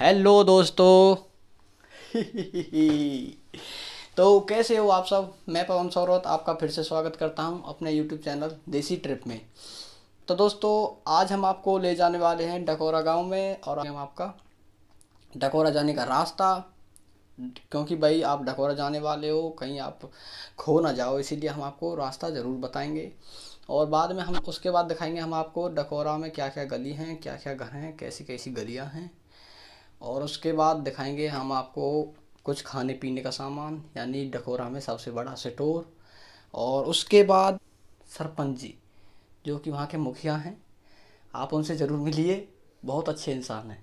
Hello दोस्तों। तो कैसे हो आप सब। मैं पवन सौरत आपका फिर से स्वागत करता हूं अपने YouTube चैनल देसी ट्रिप में। तो दोस्तों आज हम आपको ले जाने वाले हैं डकोरा गांव में, और हम आपका डकोरा जाने का रास्ता, क्योंकि भाई आप डकोरा जाने वाले हो, कहीं आप खो ना जाओ, इसीलिए हम आपको रास्ता ज़रूर बताएंगे। और बाद में हम उसके बाद दिखाएंगे हम आपको डकोरा में क्या क्या गली हैं, क्या क्या घर हैं, कैसी कैसी गलियां हैं। और उसके बाद दिखाएंगे हम आपको कुछ खाने पीने का सामान, यानी डकोरा में सबसे बड़ा स्टोर। और उसके बाद सरपंच जी जो कि वहाँ के मुखिया हैं, आप उनसे ज़रूर मिलिए, बहुत अच्छे इंसान हैं।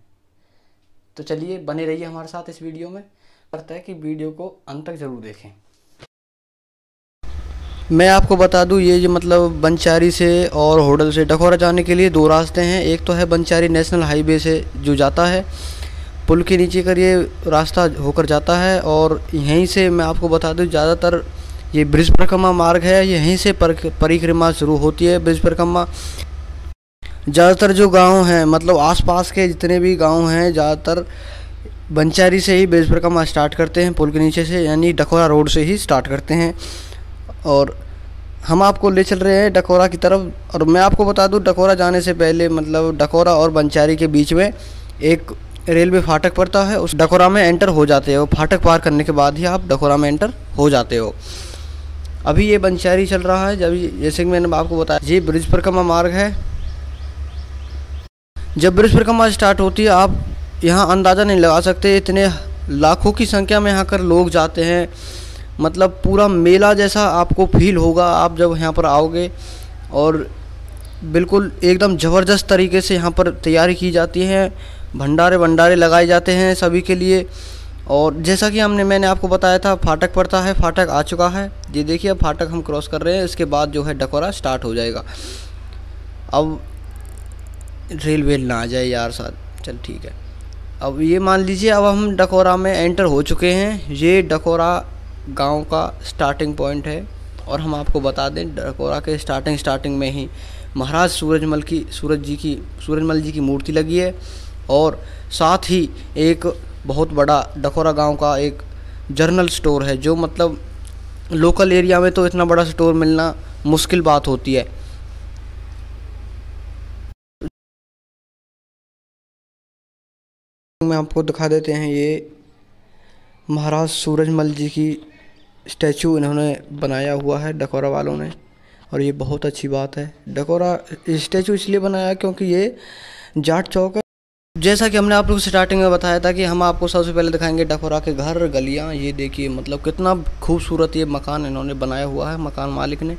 तो चलिए बने रहिए हमारे साथ इस वीडियो में, करता है कि वीडियो को अंत तक ज़रूर देखें। मैं आपको बता दूं, ये जो मतलब बंचारी से और होडल से डकोरा जाने के लिए दो रास्ते हैं। एक तो है बंचारी नेशनल हाईवे से जो जाता है, पुल के नीचे कर ये रास्ता होकर जाता है। और यहीं से मैं आपको बता दूं, ज़्यादातर ये ब्रिज परिक्रमा मार्ग है, यहीं से परिक्रमा शुरू होती है। ब्रिज परिक्रमा ज़्यादातर जो गांव हैं, मतलब आसपास के जितने भी गांव हैं, ज़्यादातर बंचारी से ही ब्रिज परिक्रमा स्टार्ट करते हैं, पुल के नीचे से, यानी डकोरा रोड से ही स्टार्ट करते हैं। और हम आपको ले चल रहे हैं डकोरा की तरफ। और मैं आपको बता दूं, डकोरा जाने से पहले मतलब डकोरा और बंचारी के बीच में एक रेलवे फाटक पड़ता है, उस डकोरा में एंटर हो जाते हो। फाटक पार करने के बाद ही आप डकोरा में एंटर हो जाते हो। अभी ये बंचारी चल रहा है, जैसे कि मैंने आपको बताया, ये ब्रिज परिक्रमा मार्ग है। जब ब्रिज परिक्रमा स्टार्ट होती है, आप यहाँ अंदाज़ा नहीं लगा सकते, इतने लाखों की संख्या में यहाँ कर लोग जाते हैं। मतलब पूरा मेला जैसा आपको फील होगा आप जब यहाँ पर आओगे। और बिल्कुल एकदम ज़बरदस्त तरीके से यहाँ पर तैयारी की जाती है, भंडारे लगाए जाते हैं सभी के लिए। और जैसा कि मैंने आपको बताया था, फाटक पड़ता है, फाटक आ चुका है, ये देखिए अब फाटक हम क्रॉस कर रहे हैं। इसके बाद जो है डकोरा स्टार्ट हो जाएगा। अब रेलवे ना आ जाए यार साथ, चल ठीक है। अब ये मान लीजिए अब हम डकोरा में एंटर हो चुके हैं। ये डकोरा गांव का स्टार्टिंग पॉइंट है। और हम आपको बता दें, डकोरा के स्टार्टिंग में ही महाराज सूरजमल जी की मूर्ति लगी है। और साथ ही एक बहुत बड़ा डकोरा गांव का एक जनरल स्टोर है, जो मतलब लोकल एरिया में तो इतना बड़ा स्टोर मिलना मुश्किल बात होती है। मैं आपको दिखा देते हैं, ये महाराज सूरजमल जी की स्टैचू इन्होंने बनाया हुआ है डकोरा वालों ने। और ये बहुत अच्छी बात है। डकोरा स्टैचू इसलिए बनाया क्योंकि ये जाट चौक है। जैसा कि हमने आप लोग स्टार्टिंग में बताया था कि हम आपको सबसे पहले दिखाएंगे डकोरा के घर गलियां। ये देखिए मतलब कितना खूबसूरत ये मकान इन्होंने बनाया हुआ है, मकान मालिक ने।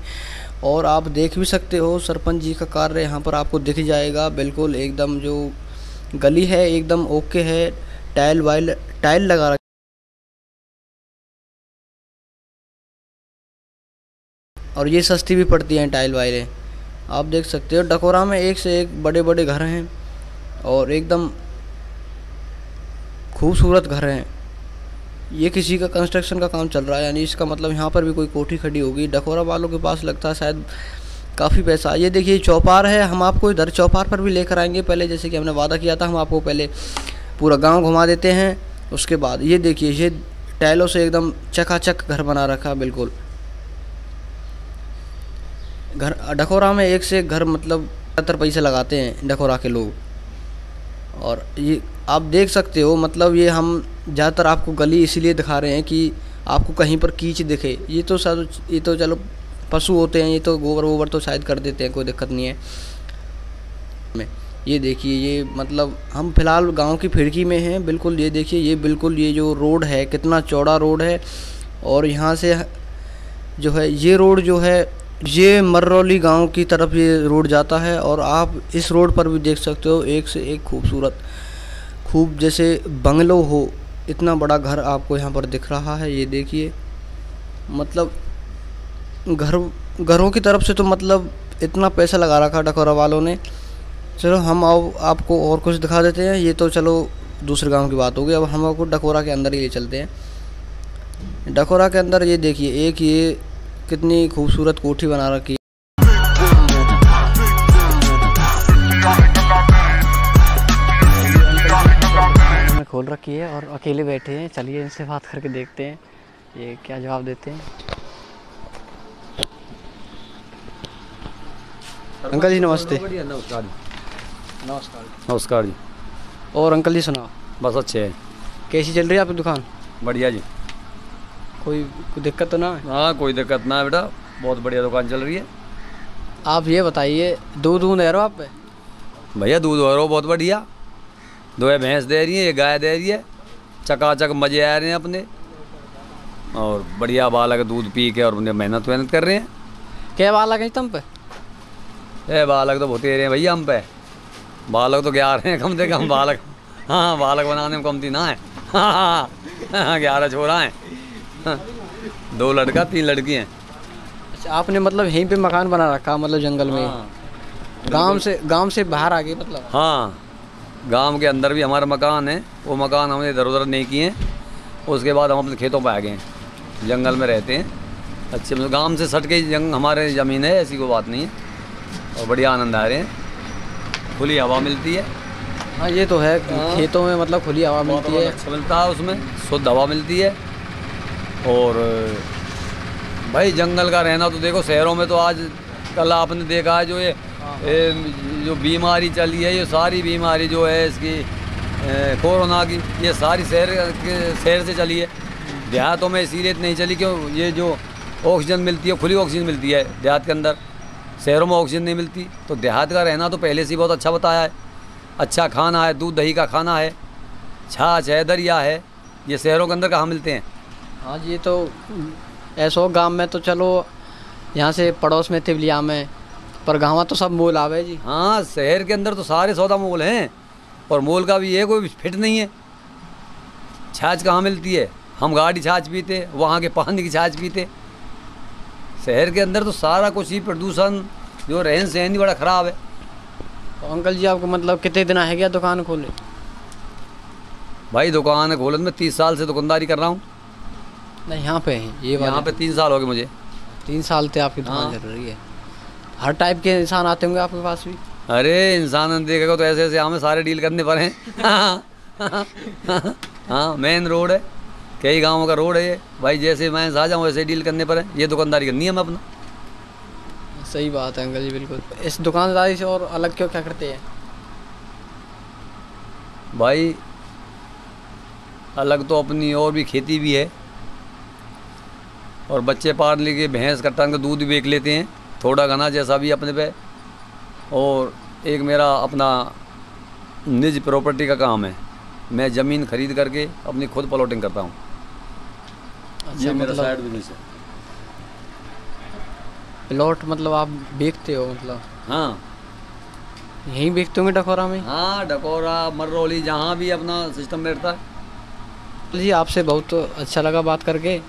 और आप देख भी सकते हो, सरपंच जी का कार्य यहाँ पर आपको दिख जाएगा। बिल्कुल एकदम जो गली है एकदम ओके है, टाइल लगा रखा। और ये सस्ती भी पड़ती हैं टाइल वाइलें, आप देख सकते हो। डकोरा में एक से एक बड़े बड़े घर हैं और एकदम खूबसूरत घर हैं। ये किसी का कंस्ट्रक्शन का काम चल रहा है, यानी इसका मतलब यहाँ पर भी कोई कोठी खड़ी होगी। डकोरा वालों के पास लगता है शायद काफ़ी पैसा। ये देखिए चौपार है, हम आपको इधर चौपार पर भी लेकर आएंगे। पहले जैसे कि हमने वादा किया था, हम आपको पहले पूरा गाँव घुमा देते हैं। उसके बाद ये देखिए, ये टाइलों से एकदम चकाचक घर बना रखा है। बिल्कुल घर डकोरा में एक से एक घर, मतलब 70 पैसे लगाते हैं डकोरा के लोग। और ये आप देख सकते हो, मतलब ये हम ज़्यादातर आपको गली इसीलिए दिखा रहे हैं कि आपको कहीं पर कीच दिखे। ये तो चलो पशु होते हैं, ये तो गोबर तो शायद कर देते हैं, कोई दिक्कत नहीं है। ये देखिए, ये मतलब हम फ़िलहाल गांव की खिड़की में हैं। बिल्कुल ये देखिए, ये बिल्कुल ये जो रोड है कितना चौड़ा रोड है। और यहाँ से जो है ये रोड जो है, ये मर्रौली गांव की तरफ ये रोड जाता है। और आप इस रोड पर भी देख सकते हो, एक से एक खूबसूरत, खूब जैसे बंगलो हो, इतना बड़ा घर आपको यहाँ पर दिख रहा है। ये देखिए, मतलब घरों की तरफ से तो मतलब इतना पैसा लगा रखा डकोरा वालों ने। चलो हम आपको और कुछ दिखा देते हैं। ये तो चलो दूसरे गांव की बात होगी। अब हम आपको डकोरा के अंदर ही ले चलते हैं। डकोरा के अंदर ये देखिए, एक ये कितनी खूबसूरत कोठी बना रखी है। खोल रखी है और अकेले बैठे हैं। चलिए इनसे बात करके देखते हैं ये क्या जवाब देते हैं। अंकल जी नमस्ते। नमस्कार। नमस्कार। नमस्कार जी। और अंकल जी सुनाओ। बस अच्छे है। कैसी चल रही है आपकी दुकान? बढ़िया जी। कोई दिक्कत तो ना है? हाँ कोई दिक्कत ना है बेटा, बहुत बढ़िया दुकान चल रही है। आप ये बताइए दूध दे रहे हो आप पे? भैया दूध हो रहा बहुत बढ़िया, 2 भैंस दे रही है, 1 गाय दे रही है, चकाचक मजे आ रहे हैं अपने, और बढ़िया बालक दूध पी के और मेहनत कर रहे हैं। क्या बालक है तुम पे? बालक तो बहुत रहे हैं भैया हम पे, बालक तो 11 हैं कम से कम बालक। हाँ बालक बनाने में कमती ना है। हाँ 11 छोरा हैं, 2 लड़का 3 लड़की हैं। अच्छा आपने मतलब यहीं पे मकान बना रखा मतलब जंगल में? हाँ। गांव से बाहर आ गए मतलब? हाँ गांव के अंदर भी हमारा मकान है, वो मकान हमने इधर उधर नहीं किए हैं। उसके बाद हम अपने खेतों पर आ गए हैं, जंगल में रहते हैं अच्छे, मतलब गांव से सट के हमारे ज़मीन है, ऐसी कोई बात नहीं है, और बढ़िया आनंद आ रहे हैं, खुली हवा मिलती है। हाँ ये तो है, खेतों में मतलब खुली हवा मिलती है, अच्छा मिलता है, उसमें शुद्ध हवा मिलती है। और भाई जंगल का रहना तो देखो, शहरों में तो आज कल आपने देखा है जो ये जो बीमारी चली है, ये सारी बीमारी जो है इसकी कोरोना की, ये सारी शहर से चली है। देहातों में इसीलिए नहीं चली क्यों, ये जो ऑक्सीजन मिलती है खुली ऑक्सीजन मिलती है देहात के अंदर, शहरों में ऑक्सीजन नहीं मिलती। तो देहात का रहना तो पहले से ही बहुत अच्छा बताया है, अच्छा खाना है, दूध दही का खाना है, छाछ है, दरिया है, ये शहरों के अंदर कहाँ मिलते हैं। हाँ ये तो ऐसा गांव में तो चलो, यहाँ से पड़ोस में तिवलिया में, पर गाँव तो सब मोल आवे जी। हाँ शहर के अंदर तो सारे सौदा मोल हैं, और मोल का भी ये कोई फिट नहीं है। छाछ कहाँ मिलती है, हम गाड़ी छाछ पीते, वहाँ के पानी की छाछ पीते। शहर के अंदर तो सारा कुछ ही प्रदूषण, जो रहन सहन ही बड़ा ख़राब है। तो अंकल जी आपको मतलब कितने दिन है क्या दुकान खोले? भाई दुकान खोले मैं 30 साल से दुकानदारी कर रहा हूँ। नहीं यहाँ पे है ये यहाँ पे 3 साल हो गए मुझे। 3 साल से आपकी दुकान चल रही है। हर टाइप के इंसान आते होंगे आपके पास भी? अरे इंसान देखेगा तो ऐसे ऐसे हमें सारे डील करने पड़े हैं। हाँ मेन रोड है, कई गाँवों का रोड है ये भाई, जैसे मैं आ जाऊँ वैसे डील करने पड़े, ये दुकानदारी करनी है हमें अपना। सही बात है अंकल जी बिल्कुल। इस दुकानदारी से और अलग क्यों क्या करते हैं भाई? अलग तो अपनी और भी खेती भी है, और बच्चे पाल लेके भैंस कट्टन का दूध भी बेच लेते हैं, थोड़ा घना जैसा भी अपने पे। और एक मेरा अपना निज प्रॉपर्टी का काम है, मैं ज़मीन खरीद करके अपनी खुद प्लॉटिंग करता हूँ। अच्छा ये मेरा मतलब साइड बिजनेस है। प्लॉट मतलब आप बेचते हो मतलब? हाँ यहीं बेचते होंगे डकोरा में? हाँ डकोरा मररौली जहाँ भी अपना सिस्टम बैठता है। जी आपसे बहुत अच्छा लगा बात करके।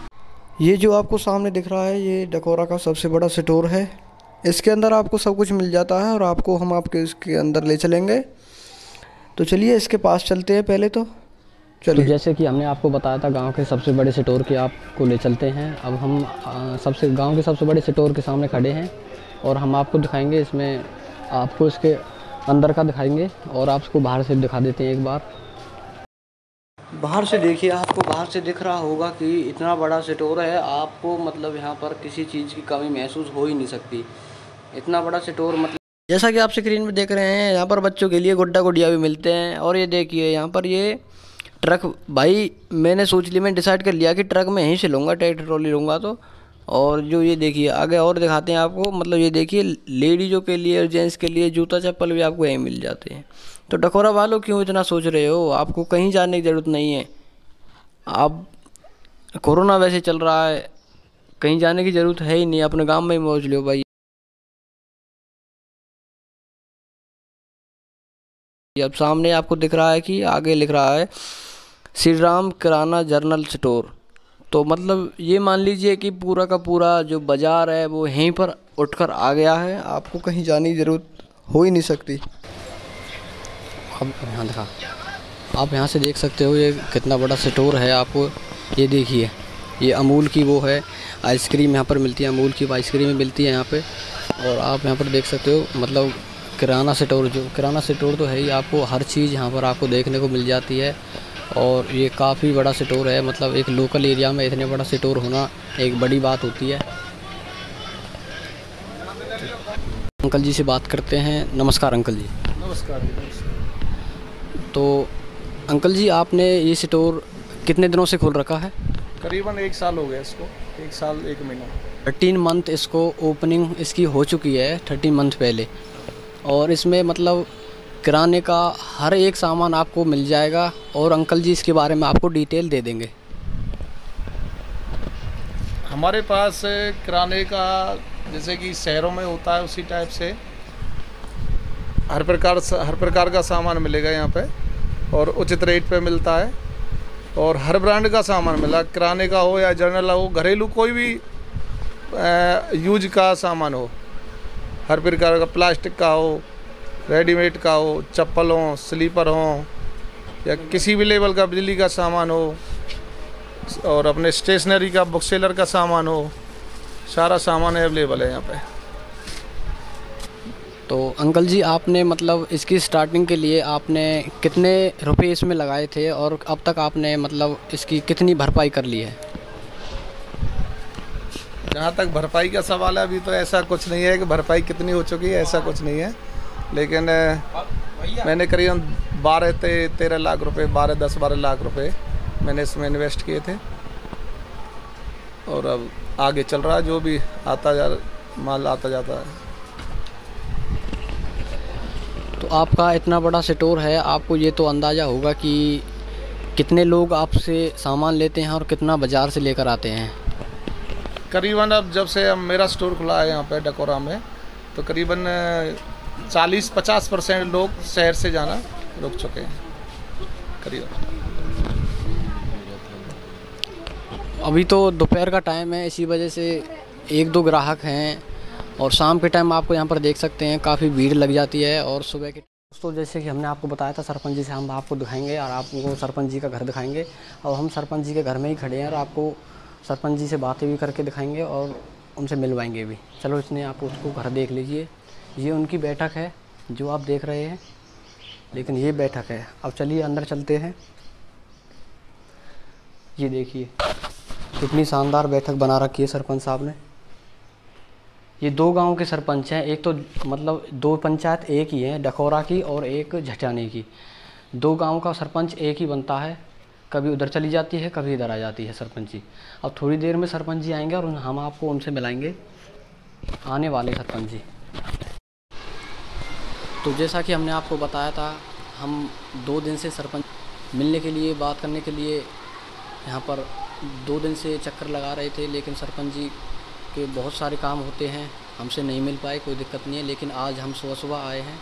ये जो आपको सामने दिख रहा है ये डकोरा का सबसे बड़ा स्टोर है। इसके अंदर आपको सब कुछ मिल जाता है और आपको हम आपके इसके अंदर ले चलेंगे। तो चलिए इसके पास चलते हैं पहले तो चलिए। तो जैसे कि हमने आपको बताया था गांव के सबसे बड़े स्टोर की आपको ले चलते हैं। अब हम गांव के सबसे बड़े स्टोर के सामने खड़े हैं और हम आपको दिखाएंगे, इसमें आपको इसके अंदर का दिखाएंगे और आपको बाहर से दिखा देते हैं। एक बार बाहर से देखिए, आपको बाहर से दिख रहा होगा कि इतना बड़ा स्टोर है, आपको मतलब यहाँ पर किसी चीज़ की कमी महसूस हो ही नहीं सकती। इतना बड़ा स्टोर मतलब जैसा कि आप स्क्रीन में देख रहे हैं, यहाँ पर बच्चों के लिए गुड्डा गुड़िया भी मिलते हैं। और ये देखिए यहाँ पर ये ट्रक, भाई मैंने सोच लिया, मैं डिसाइड कर लिया कि ट्रक में यहीं से लूँगा, ट्रैक्टर ट्रॉली लूँगा तो। और जो ये देखिए आगे और दिखाते हैं आपको, मतलब ये देखिए लेडीज़ों के लिए और जेंट्स के लिए जूता चप्पल भी आपको यहीं मिल जाते हैं। तो डकोरा वालों क्यों इतना सोच रहे हो, आपको कहीं जाने की ज़रूरत नहीं है। आप कोरोना वैसे चल रहा है, कहीं जाने की ज़रूरत है ही नहीं, अपने गांव में ही मौज लो भाई। अब सामने आपको दिख रहा है कि आगे लिख रहा है श्री राम किराना जनरल स्टोर। तो मतलब ये मान लीजिए कि पूरा का पूरा जो बाज़ार है वो यहीं पर उठकर आ गया है, आपको कहीं जाने की ज़रूरत हो ही नहीं सकती। अब यहाँ दिखा, आप यहाँ से देख सकते हो ये कितना बड़ा स्टोर है। आपको ये देखिए, ये अमूल की वो है आइसक्रीम यहाँ पर मिलती है, अमूल की आइसक्रीम मिलती है यहाँ पे। और आप यहाँ पर देख सकते हो मतलब किराना स्टोर, जो किराना स्टोर तो है ही, आपको हर चीज़ यहाँ पर आपको देखने को मिल जाती है। और ये काफ़ी बड़ा स्टोर है, मतलब एक लोकल एरिया में इतने बड़ा स्टोर होना एक बड़ी बात होती है। अंकल जी से बात करते हैं। नमस्कार अंकल जी। नमस्कार जी। तो अंकल जी, आपने ये स्टोर कितने दिनों से खोल रखा है? करीबन 1 साल हो गया इसको, 1 साल 1 महीना। 13 मंथ इसको ओपनिंग इसकी हो चुकी है, 13 मंथ पहले। और इसमें मतलब किराने का हर एक सामान आपको मिल जाएगा और अंकल जी इसके बारे में आपको डिटेल दे देंगे। हमारे पास किराने का जैसे कि शहरों में होता है उसी टाइप से हर प्रकार का सामान मिलेगा यहाँ पे, और उचित रेट पे मिलता है। और हर ब्रांड का सामान मिला, किराने का हो या जनरल हो, घरेलू कोई भी यूज का सामान हो, हर प्रकार का, प्लास्टिक का हो, रेडीमेड का हो, चप्पल हो, स्लीपर हो, या किसी भी लेवल का बिजली का सामान हो, और अपने स्टेशनरी का, बुक सेलर का सामान हो, सारा सामान अवेलेबल है यहाँ पे। तो अंकल जी, आपने मतलब इसकी स्टार्टिंग के लिए आपने कितने रुपए इसमें लगाए थे और अब तक आपने मतलब इसकी कितनी भरपाई कर ली है? जहाँ तक भरपाई का सवाल है, अभी तो ऐसा कुछ नहीं है कि भरपाई कितनी हो चुकी है, ऐसा कुछ नहीं है। लेकिन मैंने करीबन 12-13 लाख रुपए, 10-12 लाख रुपए मैंने इसमें इन्वेस्ट किए थे, और अब आगे चल रहा है, जो भी माल आता जाता है। तो आपका इतना बड़ा स्टोर है, आपको ये तो अंदाज़ा होगा कि कितने लोग आपसे सामान लेते हैं और कितना बाज़ार से लेकर आते हैं? करीबन अब जब से मेरा स्टोर खुला है यहाँ पे डकोरा में, तो करीबन 40-50% लोग शहर से जाना रुक चुके हैं करीबन। अभी तो दोपहर का टाइम है, इसी वजह से 1-2 ग्राहक हैं, और शाम के टाइम आपको यहाँ पर देख सकते हैं काफ़ी भीड़ लग जाती है। और सुबह के दोस्तों, जैसे कि हमने आपको बताया था, सरपंच जी से हम आपको दिखाएंगे और आपको सरपंच जी का घर दिखाएंगे। और हम सरपंच जी के घर में ही खड़े हैं और आपको सरपंच जी से बातें भी करके दिखाएंगे और उनसे मिलवाएंगे भी। चलो, इसने आप उसको घर देख लीजिए। ये उनकी बैठक है जो आप देख रहे हैं, लेकिन ये बैठक है। अब चलिए अंदर चलते हैं। ये देखिए कितनी शानदार बैठक बना रखी है सरपंच साहब ने। ये 2 गांव के सरपंच हैं, एक तो मतलब 2 पंचायत एक ही हैं, डकोरा की और एक झटियानी की। 2 गांव का सरपंच एक ही बनता है, कभी उधर चली जाती है, कभी इधर आ जाती है सरपंच जी। अब थोड़ी देर में सरपंच जी आएंगे और हम आपको उनसे मिलाएंगे, आने वाले सरपंच जी। तो जैसा कि हमने आपको बताया था, हम 2 दिन से सरपंच मिलने के लिए, बात करने के लिए यहाँ पर 2 दिन से चक्कर लगा रहे थे, लेकिन सरपंच जी के बहुत सारे काम होते हैं, हमसे नहीं मिल पाए। कोई दिक्कत नहीं है, लेकिन आज हम सुबह आए हैं,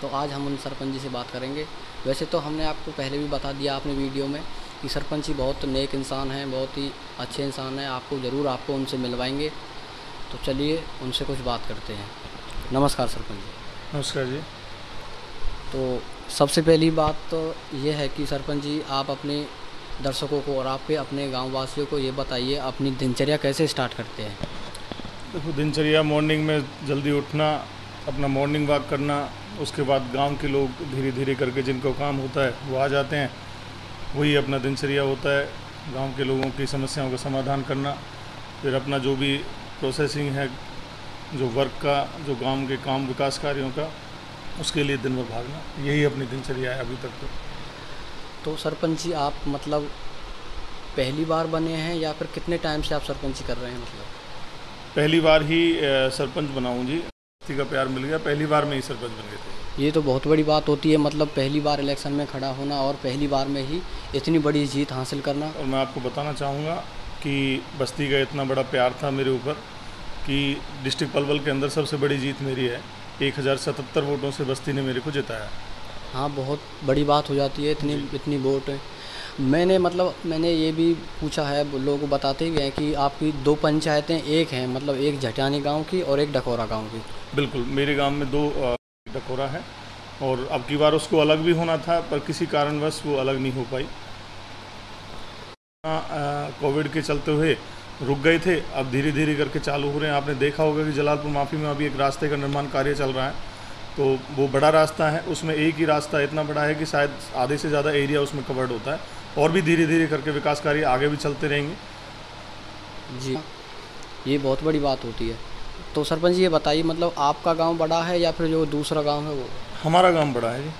तो आज हम उन सरपंच जी से बात करेंगे। वैसे तो हमने आपको पहले भी बता दिया आपने वीडियो में कि सरपंच जी बहुत नेक इंसान हैं, बहुत ही अच्छे इंसान हैं। आपको उनसे मिलवाएंगे। तो चलिए उनसे कुछ बात करते हैं। नमस्कार सरपंच जी। नमस्कार जी। तो सबसे पहली बात तो ये है कि सरपंच जी, आप अपने दर्शकों को और आपके अपने गाँव वासियों को ये बताइए, अपनी दिनचर्या कैसे स्टार्ट करते हैं? देखो, दिनचर्या मॉर्निंग में जल्दी उठना, अपना मॉर्निंग वॉक करना, उसके बाद गांव के लोग धीरे धीरे करके जिनको काम होता है वो आ जाते हैं, वही अपना दिनचर्या होता है। गांव के लोगों की समस्याओं का समाधान करना, फिर अपना जो भी प्रोसेसिंग है, जो वर्क का, जो गांव के काम विकास कार्यों का, उसके लिए दिन भर भागना, यही अपनी दिनचर्या है अभी तक। तो सरपंच जी, आप मतलब पहली बार बने हैं या फिर कितने टाइम से आप सरपंची कर रहे हैं? मतलब पहली बार ही सरपंच बना हूँ जी, बस्ती का प्यार मिल गया, पहली बार में ही सरपंच बन गए थे। ये तो बहुत बड़ी बात होती है, मतलब पहली बार इलेक्शन में खड़ा होना और पहली बार में ही इतनी बड़ी जीत हासिल करना। और मैं आपको बताना चाहूँगा कि बस्ती का इतना बड़ा प्यार था मेरे ऊपर कि डिस्ट्रिक्ट पलवल के अंदर सबसे बड़ी जीत मेरी है। 1077 वोटों से बस्ती ने मेरे को जिताया। हाँ, बहुत बड़ी बात हो जाती है, इतनी वोट है। मैंने ये भी पूछा है, लोग बताते ही हैं कि आपकी 2 पंचायतें एक हैं, मतलब एक झटियानी गांव की और एक डकोरा गांव की। बिल्कुल, मेरे गांव में 2 डकोरा है, और अब की बार उसको अलग भी होना था, पर किसी कारणवश वो अलग नहीं हो पाई। कोविड के चलते हुए रुक गए थे, अब धीरे धीरे करके चालू हो रहे हैं। आपने देखा होगा कि जलालपुर माफी में अभी एक रास्ते का निर्माण कार्य चल रहा है, तो वो बड़ा रास्ता है, उसमें एक ही रास्ता इतना बड़ा है कि शायद आधे से ज़्यादा एरिया उसमें कवर्ड होता है, और भी धीरे धीरे करके विकास कार्य आगे भी चलते रहेंगे। जी, ये बहुत बड़ी बात होती है। तो सरपंच जी ये बताइए, मतलब आपका गांव बड़ा है या फिर जो दूसरा गांव है वो? हमारा गांव बड़ा है जी,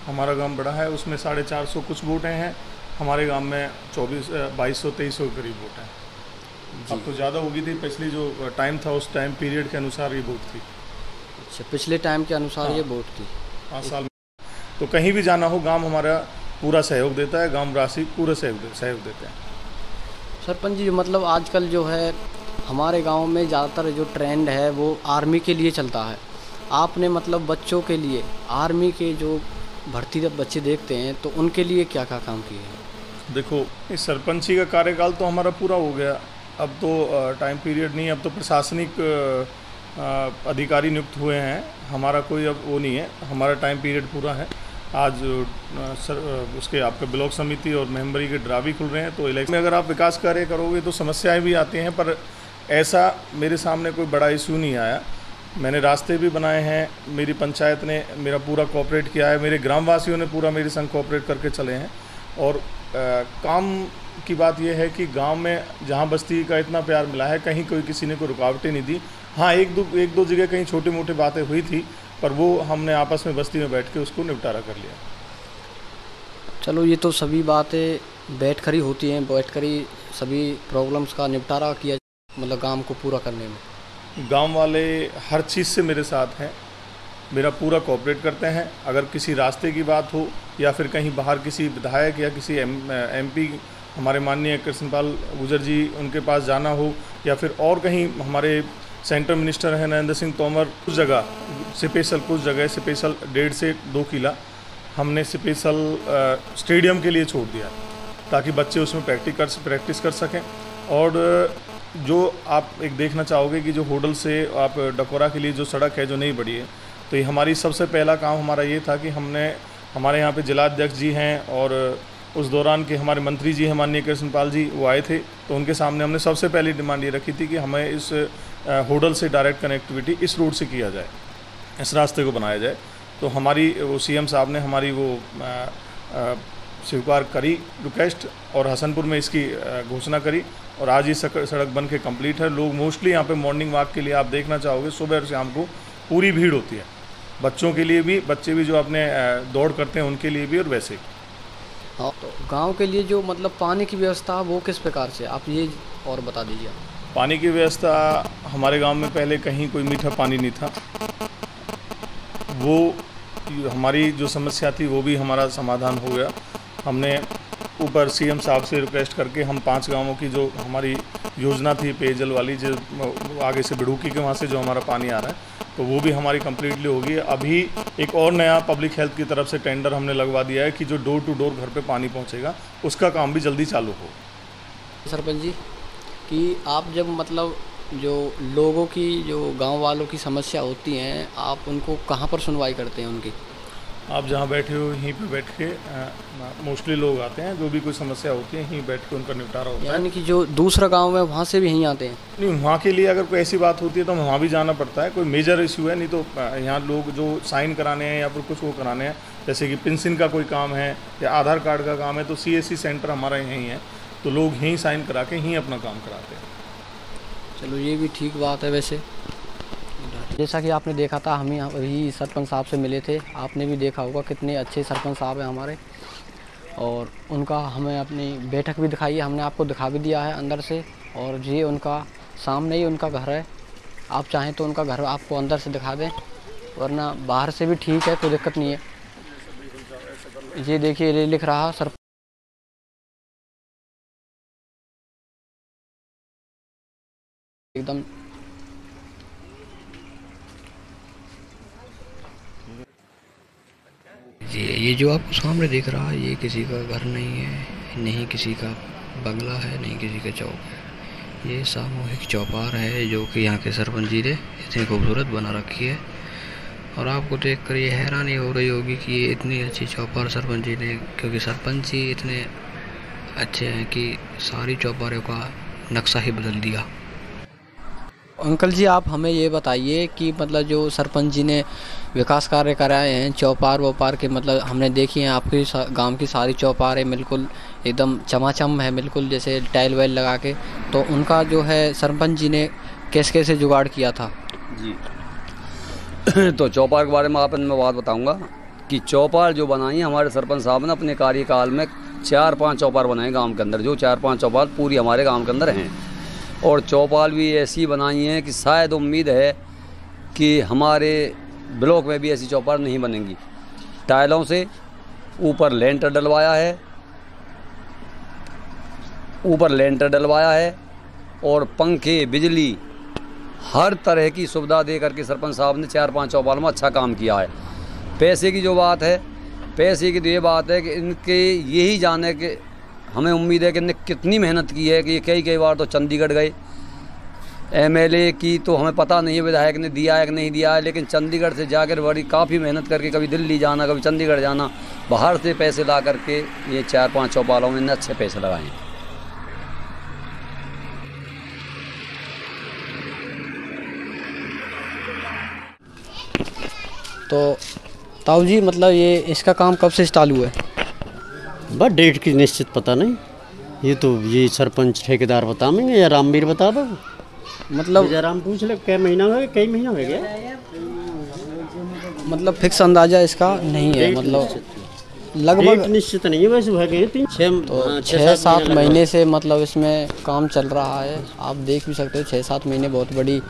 हमारा गांव बड़ा है, उसमें 450 कुछ वोटें हैं। हमारे गांव में 2200-2300 के करीब वोट हैं। अब तो ज़्यादा होगी थी, पिछली जो टाइम था उस टाइम पीरियड के अनुसार ये वोट थी। अच्छा, पिछले टाइम के अनुसार हाँ। ये वोट थी। 5 साल में तो कहीं भी जाना हो गांव हमारा पूरा सहयोग देता है, गांव वासी पूरा सहयोग देते हैं। सरपंच जी, मतलब आजकल जो है हमारे गांव में ज़्यादातर जो ट्रेंड है वो आर्मी के लिए चलता है। आपने मतलब बच्चों के लिए आर्मी के जो भर्ती जब बच्चे देखते हैं तो उनके लिए क्या क्या काम किए हैं? देखो, इस सरपंची का कार्यकाल तो हमारा पूरा हो गया, अब तो टाइम पीरियड नहीं, अब तो प्रशासनिक अधिकारी नियुक्त हुए हैं, हमारा कोई अब वो नहीं है, हमारा टाइम पीरियड पूरा है। आज उसके आपके ब्लॉक समिति और मेंबरी के ड्रा भी खुल रहे हैं, तो इलेक्शन में अगर आप विकास कार्य करोगे तो समस्याएं भी आती हैं, पर ऐसा मेरे सामने कोई बड़ा इशू नहीं आया। मैंने रास्ते भी बनाए हैं, मेरी पंचायत ने मेरा पूरा कोऑपरेट किया है, मेरे ग्रामवासियों ने पूरा मेरे संग कोऑपरेट करके चले हैं। और काम की बात यह है कि गांव में जहां बस्ती का इतना प्यार मिला है, कहीं कोई किसी ने कोई रुकावटें नहीं दी। हाँ, एक दो जगह कहीं छोटी मोटी बातें हुई थी, पर वो हमने आपस में बस्ती में बैठ के उसको निपटारा कर लिया। चलो, ये तो सभी बातें बैठ कर ही होती हैं, बैठ कर ही सभी प्रॉब्लम्स का निपटारा किया, मतलब काम को पूरा करने में। गांव वाले हर चीज़ से मेरे साथ हैं, मेरा पूरा कोऑपरेट करते हैं। अगर किसी रास्ते की बात हो या फिर कहीं बाहर किसी विधायक या किसी एमपी हमारे माननीय कृष्णपाल गुर्जर जी उनके पास जाना हो, या फिर और कहीं हमारे सेंट्रल मिनिस्टर हैं नरेंद्र सिंह तोमर, कुछ जगह स्पेशल 1.5 से 2 किला हमने स्पेशल स्टेडियम के लिए छोड़ दिया ताकि बच्चे उसमें प्रैक्टिस कर सकें। और जो आप एक देखना चाहोगे कि जो होडल से आप डकोरा के लिए जो सड़क है जो नहीं बढ़ी है, तो ये हमारी सबसे पहला काम हमारा ये था कि हमारे यहाँ पे जिलाध्यक्ष जी हैं और उस दौरान के हमारे मंत्री जी हैं माननीय कृष्णपाल जी, वो आए थे, तो उनके सामने हमने सबसे पहली डिमांड ये रखी थी कि हमें इस होडल से डायरेक्ट कनेक्टिविटी इस रूट से किया जाए, इस रास्ते को बनाया जाए। तो हमारी वो सीएम साहब ने हमारी वो स्वीकार करी रिक्वेस्ट और हसनपुर में इसकी घोषणा करी, और आज ये सड़क बन के कम्प्लीट है। लोग मोस्टली यहाँ पे मॉर्निंग वॉक के लिए आप देखना चाहोगे सुबह और शाम को पूरी भीड़ होती है, बच्चों के लिए भी, बच्चे भी जो अपने दौड़ करते हैं उनके लिए भी और वैसे। हाँ, तो गांव के लिए जो मतलब पानी की व्यवस्था वो किस प्रकार से, आप ये और बता दीजिए। पानी की व्यवस्था हमारे गांव में पहले कहीं कोई मीठा पानी नहीं था, वो हमारी जो समस्या थी वो भी हमारा समाधान हो गया। हमने ऊपर सीएम साहब से रिक्वेस्ट करके हम 5 गांवों की जो हमारी योजना थी पेयजल वाली, जो आगे से बिड़ूकी के वहाँ से जो हमारा पानी आ रहा है, तो वो भी हमारी कम्प्लीटली होगी। अभी एक और नया पब्लिक हेल्थ की तरफ से टेंडर हमने लगवा दिया है कि जो डोर टू डोर घर पे पानी पहुँचेगा उसका काम भी जल्दी चालू हो। सरपंच जी, कि आप जब मतलब जो लोगों की, जो गांव वालों की समस्या होती हैं, आप उनको कहाँ पर सुनवाई करते हैं उनकी? आप जहाँ बैठे हो यहीं पे बैठ के मोस्टली लोग आते हैं, जो भी कोई समस्या होती है यहीं बैठ के उनका निपटारा होता है। यानी कि जो दूसरा गांव है वहाँ से भी यहीं आते हैं? नहीं, वहाँ के लिए अगर कोई ऐसी बात होती है तो वहाँ भी जाना पड़ता है, कोई मेजर इशू है, नहीं तो यहाँ लोग जो साइन कराने हैं या फिर कुछ वो कराने हैं, जैसे कि पेंशन का कोई काम है या आधार कार्ड का काम है, तो CSC सेंटर हमारा यहीं है, तो लोग यहीं साइन करा के यहीं अपना काम कराते हैं। चलो, ये भी ठीक बात है। वैसे जैसा कि आपने देखा था, हम यहाँ अभी सरपंच साहब से मिले थे, आपने भी देखा होगा कितने अच्छे सरपंच साहब हैं हमारे, और उनका हमें अपनी बैठक भी दिखाई है, हमने आपको दिखा भी दिया है अंदर से, और ये उनका सामने ही उनका घर है। आप चाहें तो उनका घर आपको अंदर से दिखा दें, वरना बाहर से भी ठीक है, कोई दिक्कत नहीं है। ये देखिए, ये लिख रहा सरपंच एकदम। ये जो आपको सामने दिख रहा है, ये किसी का घर नहीं है, नहीं किसी का बंगला है, नहीं किसी का चौक है। ये सामूहिक चौपार है जो कि यहाँ के सरपंच जी ने इतनी खूबसूरत बना रखी है, और आपको देखकर ये हैरानी हो रही होगी कि ये इतनी अच्छी चौपार सरपंच जी ने, क्योंकि सरपंच जी इतने अच्छे हैं कि सारी चौपारों का नक्शा ही बदल दिया। अंकल जी आप हमें ये बताइए कि मतलब जो सरपंच जी ने विकास कार्य कराए हैं चौपार वौपार के, मतलब हमने देखी हैं आपके गांव की सारी चौपारें बिल्कुल एकदम चमाचम है, बिल्कुल जैसे टाइल वाइल लगा के, तो उनका जो है सरपंच जी ने कैसे कैसे जुगाड़ किया था जी। तो चौपार के बारे में आपको मैं बात बताऊंगा कि चौपार जो बनाई है हमारे सरपंच साहब ने अपने कार्यकाल में 4-5 चौपार बनाए गांव के अंदर, जो 4-5 चौपार पूरी हमारे गांव के अंदर हैं। और चौपाल भी ऐसी बनाई हैं कि शायद उम्मीद है कि हमारे ब्लॉक में भी ऐसी चौपाल नहीं बनेंगी। टाइलों से ऊपर लेंटर डलवाया है और पंखे बिजली हर तरह की सुविधा दे करके सरपंच साहब ने 4-5 चौपाल में अच्छा काम किया है। पैसे की जो बात है, पैसे की तो ये बात है कि इनके यही जाने के हमें उम्मीद है कि इनने कितनी मेहनत की है कि कई बार तो चंडीगढ़ गए। एमएलए की तो हमें पता नहीं है विधायक ने दिया है कि नहीं दिया है, लेकिन चंडीगढ़ से जाकर बड़ी काफ़ी मेहनत करके कभी दिल्ली जाना कभी चंडीगढ़ जाना, बाहर से पैसे ला करके ये 4-5 चौपालों में इन्हें अच्छे पैसे लगाए हैं। तो ताऊ जी मतलब ये इसका काम कब से चालू है? बस डेट की निश्चित पता नहीं, ये सरपंच ठेकेदार बताएंगे या रामवीर बता दो। मतलब राम पूछ ले कई महीना हो गया मतलब फिक्स अंदाजा इसका नहीं है, मतलब लगभग निश्चित नहीं है, वैसे हो गए 6-7 महीने से मतलब इसमें काम चल रहा है। आप देख भी सकते हो 6-7 महीने बहुत बड़ी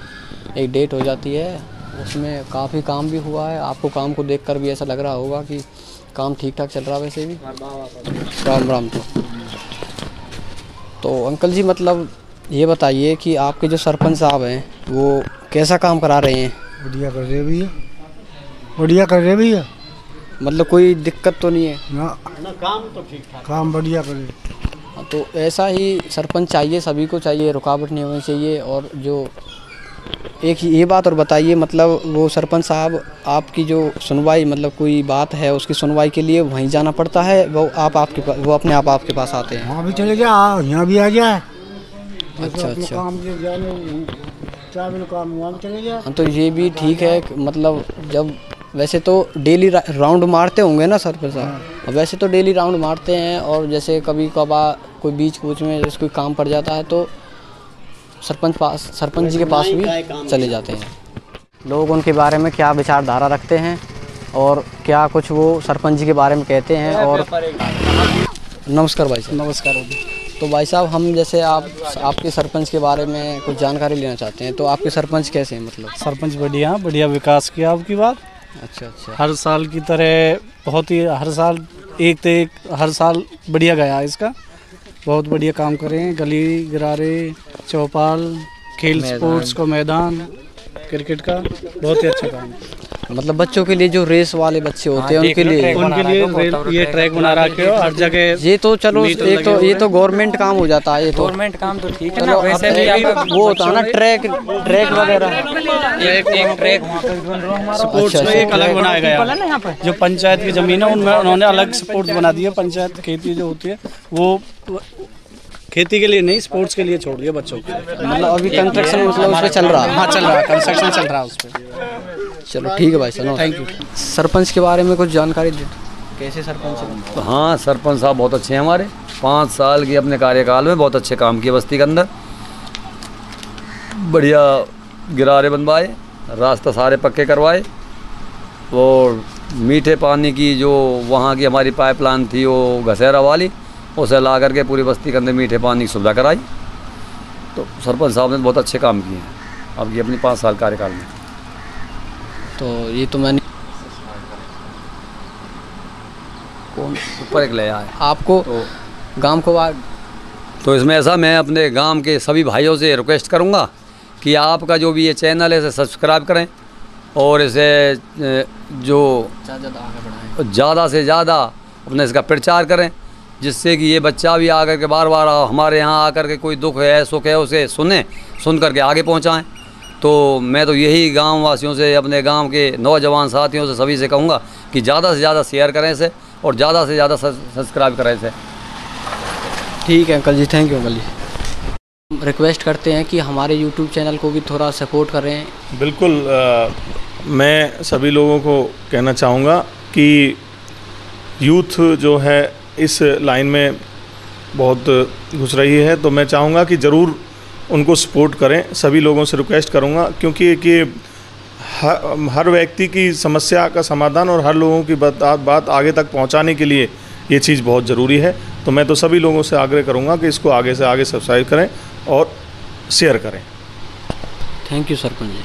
एक डेट हो जाती है, उसमें काफ़ी काम भी हुआ है। आपको काम को देखकर भी ऐसा लग रहा होगा कि काम ठीक ठाक चल रहा है। वैसे भी राम तो अंकल जी मतलब ये बताइए कि आपके जो सरपंच साहब हैं वो कैसा काम करा रहे हैं? बढ़िया कर रहे भैया, बढ़िया कर रहे भैया, मतलब कोई दिक्कत तो नहीं है ना? काम तो ठीक ठाक, काम बढ़िया कर रहे। तो ऐसा ही सरपंच चाहिए, सभी को चाहिए, रुकावट नहीं होनी चाहिए। और जो एक ये बात और बताइए, मतलब वो सरपंच साहब आपकी जो सुनवाई, मतलब कोई बात है उसकी सुनवाई के लिए वहीं जाना पड़ता है, वो अपने आप आपके पास आते हैं? वहाँ भी चले जा, यहाँ भी आ जाए। अच्छा काम वहाँ भी चले जाए। हाँ तो ये भी ठीक है, मतलब जब वैसे तो डेली राउंड मारते होंगे ना सरपंच साहब? वैसे तो डेली राउंड मारते हैं, और जैसे कभी कभार कोई बीच में जैसे कोई काम पड़ जाता है तो सरपंच जी के पास भी चले जाते हैं। लोग उनके बारे में क्या विचारधारा रखते हैं और क्या कुछ वो सरपंच जी के बारे में कहते हैं। और नमस्कार भाई साहब। नमस्कार। तो भाई साहब हम जैसे आपके सरपंच के बारे में कुछ जानकारी लेना चाहते हैं, तो आपके सरपंच कैसे हैं? मतलब सरपंच बढ़िया विकास किया आपकी बात। अच्छा हर साल की तरह बहुत ही हर साल बढ़िया गया इसका, बहुत बढ़िया काम करें। गली गरारे, चौपाल, खेल स्पोर्ट्स को मैदान, क्रिकेट का बहुत ही अच्छा काम। मतलब बच्चों के लिए जो रेस वाले बच्चे होते हैं उनके लिए ये ट्रैक बना रखे हो हर जगह। ये तो चलो एक तो ये तो गवर्नमेंट काम हो जाता है, ये तो गवर्नमेंट काम तो ठीक है ना। वैसे भी वो होता है ना ट्रैक वगैरह, एक ट्रैक स्पोर्ट्स में एक अलग बनाया गया। जो पंचायत की जमीन है उनमें उन्होंने अलग स्पोर्ट्स बना दिया। पंचायत खेती जो होती है वो खेती के लिए नहीं, स्पोर्ट्स के लिए छोड़ दिया बच्चों को। मतलब अभी कंस्ट्रक्शन मतलब उस पर चल रहा है? हाँ चल रहा है, कंस्ट्रक्शन चल रहा है उस पर। चलो ठीक है भाई साहब, थैंक यू। सरपंच के बारे में कुछ जानकारी दे, कैसे सरपंच है? तो हाँ, सरपंच साहब बहुत अच्छे हैं हमारे। 5 साल की अपने कार्यकाल में बहुत अच्छे काम किए बस्ती के अंदर। बढ़िया गिरारे बनवाए, रास्ता सारे पक्के करवाए, और मीठे पानी की जो वहाँ की हमारी पाइपलाइन थी वो घसेरा वाली, उसे ला करके पूरी बस्ती के अंदर मीठे पानी की सुविधा कराई। तो सरपंच साहब ने बहुत अच्छे काम किए हैं अब ये अपनी 5 साल कार्यकाल में। तो ये तो मैंने कौन ऊपर एक ले आया आपको तो गांव को तो इसमें ऐसा मैं अपने गांव के सभी भाइयों से रिक्वेस्ट करूंगा कि आपका जो भी ये चैनल है इसे सब्सक्राइब करें और इसे जो ज़्यादा से ज़्यादा अपने इसका प्रचार करें, जिससे कि ये बच्चा भी आकर के बार बार हमारे यहाँ आकर के कोई दुख है सुख है उसे सुन करके आगे पहुँचाएँ। तो मैं तो यही गांव वासियों से, अपने गांव के नौजवान साथियों से, सभी से कहूँगा कि ज़्यादा से ज़्यादा शेयर करें इसे और ज़्यादा से ज़्यादा सब्सक्राइब करें इसे। ठीक है uncle ji, thank you uncle ji. Request करते हैं कि हमारे यूट्यूब चैनल को भी थोड़ा सपोर्ट करें। बिल्कुल, मैं सभी लोगों को कहना चाहूँगा कि यूथ जो है इस लाइन में बहुत घुस रही है, तो मैं चाहूँगा कि ज़रूर उनको सपोर्ट करें। सभी लोगों से रिक्वेस्ट करूँगा, क्योंकि हर व्यक्ति की समस्या का समाधान और हर लोगों की बात आगे तक पहुँचाने के लिए ये चीज़ बहुत ज़रूरी है। तो मैं तो सभी लोगों से आग्रह करूँगा कि इसको आगे से आगे सब्सक्राइब करें और शेयर करें। Thank you sarpanch ji.